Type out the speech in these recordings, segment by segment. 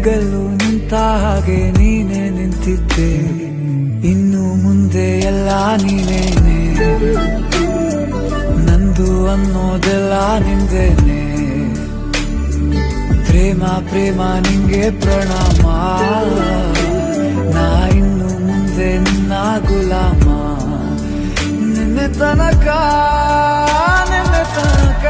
ಈಗಲೂ ನಿಂತ ಹಾಗೆ ನೀನೇ ನಿಂತಿದ್ದೆ, ಇನ್ನು ಮುಂದೆ ಎಲ್ಲ ನೀನೇನೆ, ನಂದು ಅನ್ನೋದೆಲ್ಲ ನಿಂದೇನೆ. ಪ್ರೇಮ ಪ್ರೇಮ ನಿಂಗೆ ಪ್ರಣಾಮ, ನಾ ಇನ್ನು ಮುಂದೆ ನಿನ್ನ ಗುಲಾಮ. ನಿನ್ನೆ ತನಕ ನಿನ್ನೆ ತನಕ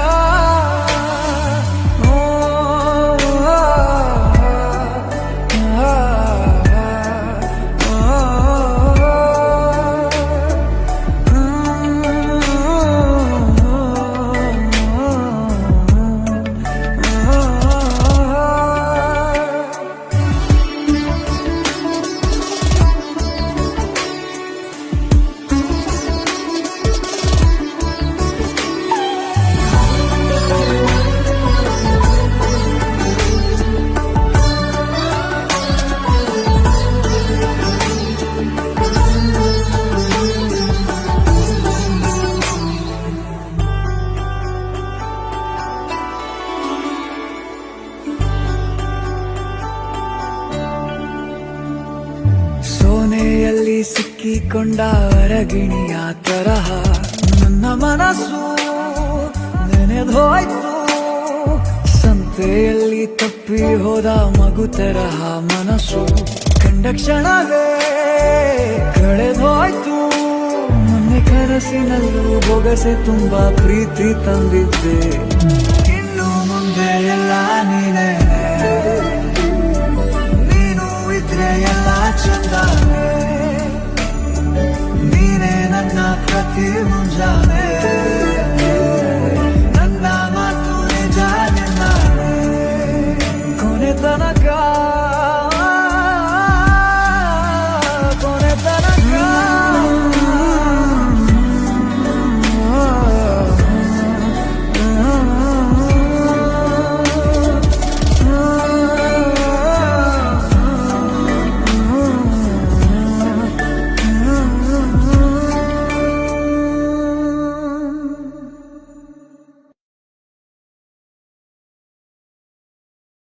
ಸೋನೆಯಲ್ಲಿ ಸಿಕ್ಕಿಕೊಂಡ ಅರಗಿಣಿಯ ತರಹ ನನ್ನ ಮನಸ್ಸು ನೆನೆದೋಯ್ತು. ಸಂತೆಯಲ್ಲಿ ತಪ್ಪಿ ಹೋದ ಮಗು ತರಹ ಮನಸ್ಸು ಕಂಡ ಕ್ಷಣವೇ ಕಳೆದೋಯ್ತು. ಮೊನ್ನೆ ಕನಸಿನಲ್ಲೂ ಬೊಗಸೆ ತುಂಬಾ ಪ್ರೀತಿ ತಂದಿದ್ದೆ, ಇನ್ನು ಮುಂದೆ ಎಲ್ಲ ನೀನೇ, ನೀನು ಇದ್ರೆ ಎಲ್ಲ ಚಂದಾನೆ, ನೀನೇ ನನ್ನ ಪ್ರತಿ ಮುಂಜಾನೆ.